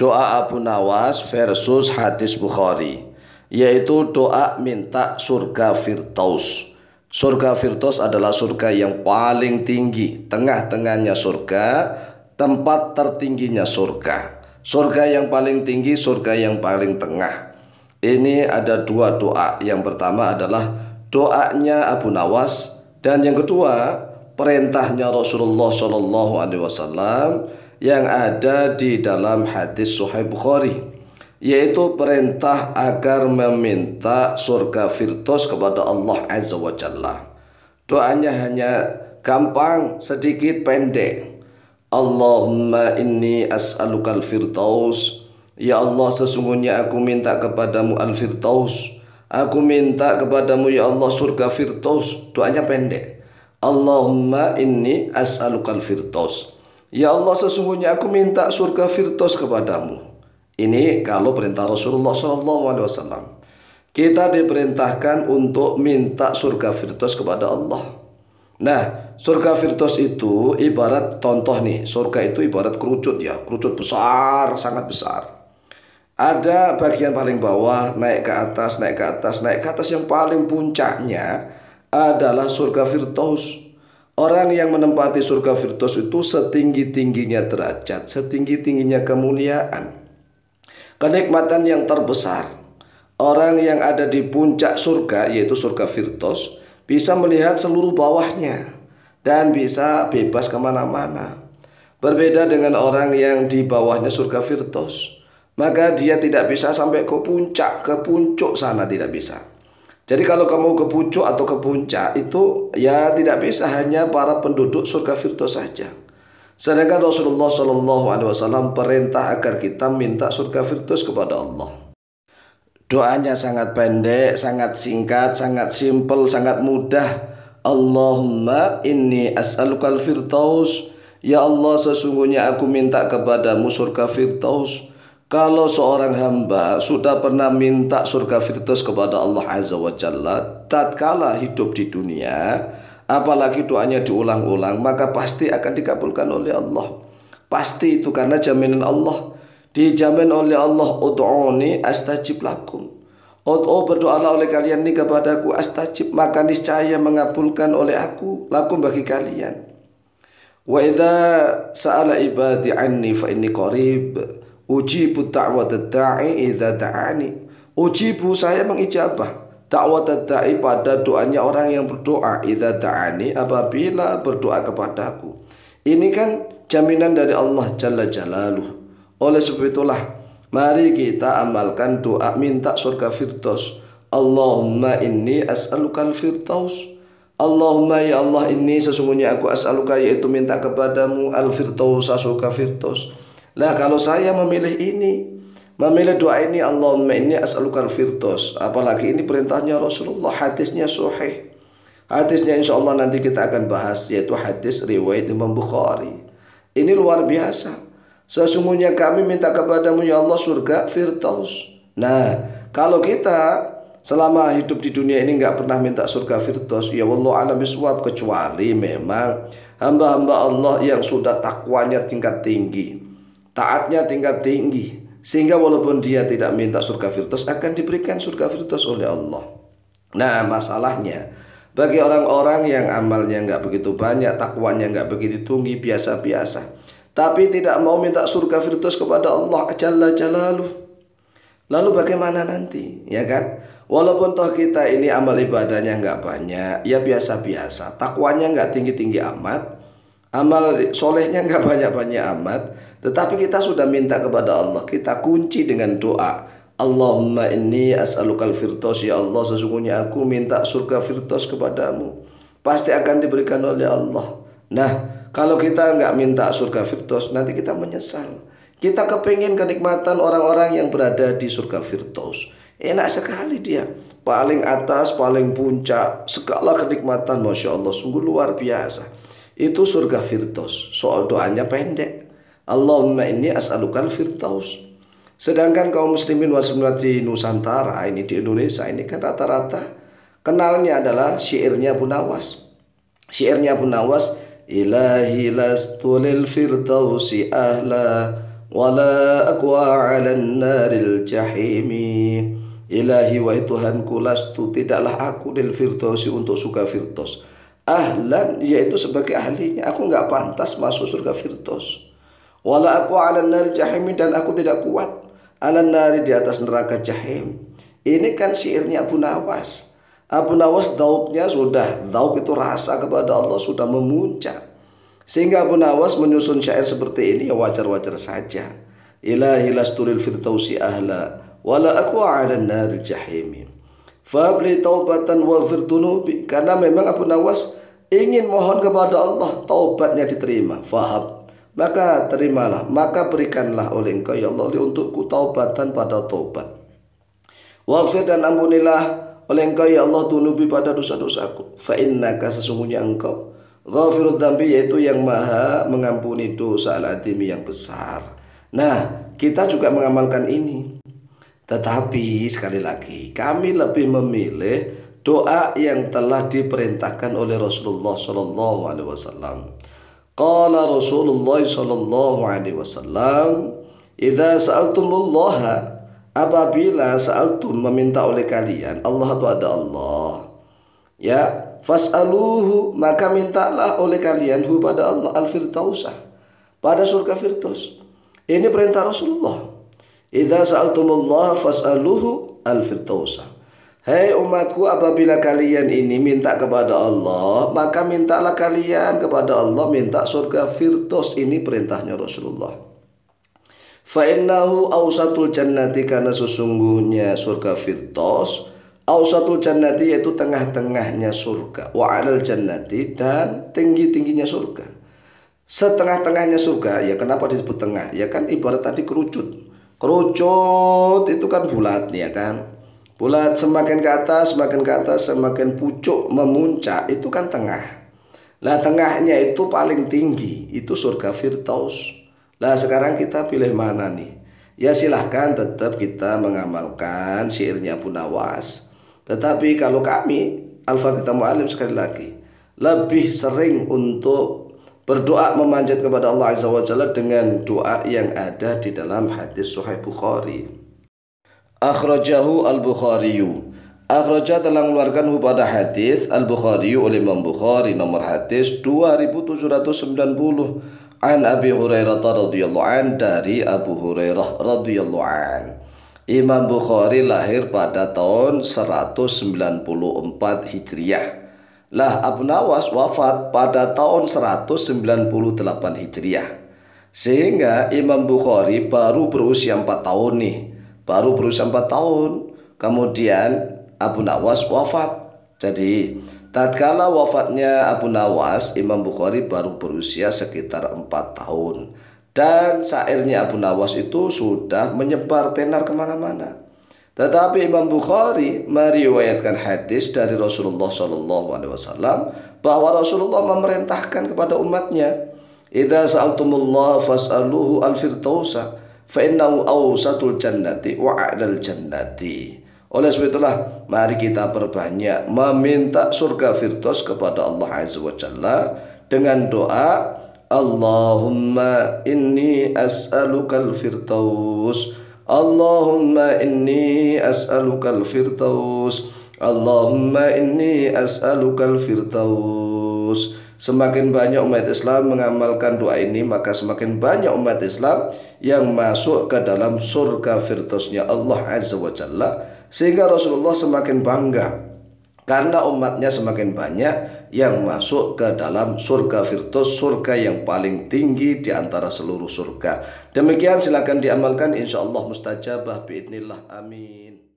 doa Abu Nawas versus hadis Bukhari, yaitu doa minta surga Firdaus. Surga Firdaus adalah surga yang paling tinggi, tengah-tengahnya surga, tempat tertingginya surga. Surga yang paling tinggi, surga yang paling tengah. Ini ada dua doa. Yang pertama adalah doanya Abu Nawas, dan yang kedua perintahnya Rasulullah SAW yang ada di dalam hadis Sahih Bukhari, yaitu perintah agar meminta surga Firdaus kepada Allah Azza wa Jalla. Doanya hanya gampang, sedikit, pendek. Allahumma inni as'alukal firdaus. Ya Allah, sesungguhnya aku minta kepadamu al-firdaus. Aku minta kepadamu ya Allah surga Firdaus. Doanya pendek. Allahumma inni as'alukal firdaus. Ya Allah, sesungguhnya aku minta surga Firdaus kepadamu. Ini kalau perintah Rasulullah SAW. Kita diperintahkan untuk minta surga Firdaus kepada Allah. Nah, surga Firdaus itu ibarat, contoh nih, surga itu ibarat kerucut ya, kerucut besar, sangat besar. Ada bagian paling bawah, naik ke atas, naik ke atas, naik ke atas. Yang paling puncaknya adalah surga Firdaus. Orang yang menempati surga Firdaus itu setinggi-tingginya derajat, setinggi-tingginya kemuliaan, kenikmatan yang terbesar. Orang yang ada di puncak surga, yaitu surga Firdaus, bisa melihat seluruh bawahnya dan bisa bebas kemana-mana. Berbeda dengan orang yang di bawahnya surga Firdaus, maka dia tidak bisa sampai ke puncak, ke puncuk sana, tidak bisa. Jadi kalau kamu ke puncuk atau ke puncak itu ya tidak bisa, hanya para penduduk surga Firdaus saja. Sedangkan Rasulullah SAW perintah agar kita minta surga Firdaus kepada Allah. Doanya sangat pendek, sangat singkat, sangat simpel, sangat mudah. Allahumma inni as'alukal firdaus. Ya Allah, sesungguhnya aku minta kepadamu surga Firdaus. Kalau seorang hamba sudah pernah minta surga Firdaus kepada Allah Azza wa Jalla tatkala hidup di dunia, apalagi doanya diulang-ulang, maka pasti akan dikabulkan oleh Allah. Pasti itu, karena jaminan Allah. Dijamin oleh Allah, ud'uni astajib lakum. Berdoalah oleh kalian ini kepadaku, astajib, maka niscaya mengabulkan oleh aku, lakum, bagi kalian. Wa idza sa'ala ibadi anni fa inni qarib, ujibu da'watad da'i idza da'ani. Ujibu, saya mengijabah da'watad da'i, pada doanya orang yang berdoa, idza da'ani, apabila berdoa kepadaku. Ini kan jaminan dari Allah Jalla Jalaluh. Oleh sebab itulah mari kita amalkan doa minta surga Firdaus. Allahumma inni as'alukal firdaus. Allahumma ya Allah, ini sesungguhnya aku as'aluka, yaitu minta kepadamu al-firdaus, surga Firdaus. Lah kalau saya memilih ini, memilih doa ini, Allahumma inni as'alukal firdaus, apalagi ini perintahnya Rasulullah, hadisnya sahih. Hadisnya insya Allah nanti kita akan bahas, yaitu hadis riwayat Imam Bukhari. Ini luar biasa. Sesungguhnya kami minta kepadamu ya Allah surga Firdaus. Nah, kalau kita selama hidup di dunia ini nggak pernah minta surga Firdaus, ya wallahu a'lam bishawab, kecuali memang hamba-hamba Allah yang sudah takwanya tingkat tinggi, taatnya tingkat tinggi, sehingga walaupun dia tidak minta surga Firdaus akan diberikan surga Firdaus oleh Allah. Nah, masalahnya bagi orang-orang yang amalnya nggak begitu banyak, takwanya nggak begitu tinggi, biasa-biasa, tapi tidak mau minta surga Firdaus kepada Allah Jalla Jalaluh, lalu bagaimana nanti, ya kan? Walaupun toh kita ini amal ibadahnya nggak banyak, ya biasa-biasa, takwanya nggak tinggi-tinggi amat, amal solehnya nggak banyak-banyak amat, tetapi kita sudah minta kepada Allah, kita kunci dengan doa, Allahumma inni as'alukal firdaus. Ya Allah, sesungguhnya aku minta surga Firdaus kepadamu, pasti akan diberikan oleh Allah. Nah, kalau kita nggak minta surga Firdaus, nanti kita menyesal. Kita kepingin kenikmatan orang-orang yang berada di surga Firdaus. Enak sekali dia, paling atas, paling puncak, segala kenikmatan, Masya Allah, sungguh luar biasa. Itu surga Firdaus. Soal doanya pendek, Allahumma inni as'alukal firdaus. Sedangkan kaum muslimin wal muslimat di Nusantara ini, di Indonesia ini kan rata-rata kenalnya adalah syairnya Abu Nawas. Syairnya Abu Nawas, ilahi lastu lil firdausi ahla wala aqwa 'alan naril jahimi. Ilahi wahai Tuhanku, lastu tidaklah aku lil firdausi untuk surga firdaus ahlan, yaitu sebagai ahlinya, aku nggak pantas masuk surga firdaus. Wala aku 'alan naril jahimi, dan aku tidak kuat 'alan nari, di atas neraka jahim. Ini kan syairnya Abu Nawas. Abu Nawas dauknya sudah, dauk itu rasa kepada Allah sudah memuncak, sehingga Abu Nawas menyusun syair seperti ini ya wajar-wajar saja. Ilahi lastu lil firdausi ahla wala aqwa 'alan naril jahimi. Fabli taubatan waghfir dunubi, karena memang Abu Nawas ingin mohon kepada Allah taubatnya diterima. Fahab, maka terimalah, maka berikanlah oleh Engkau ya Allah untukku taubatan pada taubat. Waghfir, dan ampunilah oleh Engkau ya Allah dunubi pada dosa-dosaku. Fa innaka, sesungguhnya Engkau ghafirud dzambi, yaitu yang maha mengampuni dosa al-adimi, yang besar. Nah, kita juga mengamalkan ini. Tetapi sekali lagi kami lebih memilih doa yang telah diperintahkan oleh Rasulullah sallallahu alaihi wasallam. Qala Rasulullah sallallahu alaihi wasallam, "Idza sa'altumullaha," apabila sa'altum, meminta oleh kalian, Allah itu ada Allah. Ya, fas'aluhu, maka mintalah oleh kalian hu pada Allah al-firdausah, pada surga firdaus. Ini perintah Rasulullah. Idza sa'altumullah fas'aluhu al-firdausa. Hai umatku, apabila kalian ini minta kepada Allah, maka mintalah kalian kepada Allah minta surga firdaus. Ini perintahnya Rasulullah. Fa innahu awsatul jannati, karena sesungguhnya surga firdaus awsatul jannati, yaitu tengah-tengahnya surga, wa 'alal jannati, dan tinggi-tingginya surga. Setengah-tengahnya surga, ya kenapa disebut tengah? Ya kan ibarat tadi kerucut. Kerucut itu kan bulat, ya kan? Bulat, semakin ke atas, semakin ke atas, semakin pucuk memuncak, itu kan tengah. Lah tengahnya itu paling tinggi, itu surga firdaus. Lah sekarang kita pilih mana nih? Ya silahkan tetap kita mengamalkan syairnya Abu Nawas. Tetapi kalau kami Al-Faqih Mu'allim, sekali lagi lebih sering untuk berdoa memanjat kepada Allah Azza wa Jalla dengan doa yang ada di dalam hadis Sahih Bukhari. Akhrajahu al-Bukhariyu. Akhraja, telah mengeluarkan pada hadis Al-Bukhari oleh Imam Bukhari, nomor hadis 2790, an Abi Hurairah radhiyallahu an, dari Abu Hurairah radhiyallahu an. Imam Bukhari lahir pada tahun 194 Hijriah. Lah Abu Nawas wafat pada tahun 198 Hijriah. Sehingga Imam Bukhari baru berusia 4 tahun nih. Baru berusia 4 tahun. Kemudian Abu Nawas wafat. Jadi tatkala wafatnya Abu Nawas, Imam Bukhari baru berusia sekitar 4 tahun. Dan syairnya Abu Nawas itu sudah menyebar tenar kemana-mana. Tetapi Imam Bukhari meriwayatkan hadis dari Rasulullah SAW bahwa Rasulullah memerintahkan kepada umatnya, "Idza sa'altumullah fas'aluhu al-firdausa fa innahu awsatul jannati wa 'alal jannati." Oleh sebab itulah mari kita perbanyak meminta surga firdaus kepada Allah Azza wa Jalla dengan doa, Allahumma inni as'alukal firdaus, Allahumma inni as'alukal firdaus, Allahumma inni as'alukal firdaus. Semakin banyak umat Islam mengamalkan doa ini, maka semakin banyak umat Islam yang masuk ke dalam surga firdausnya Allah Azza wa Jalla. Sehingga Rasulullah semakin bangga karena umatnya semakin banyak yang masuk ke dalam surga firdaus, surga yang paling tinggi di antara seluruh surga. Demikian, silakan diamalkan, insyaallah mustajabah biidznillah. Amin.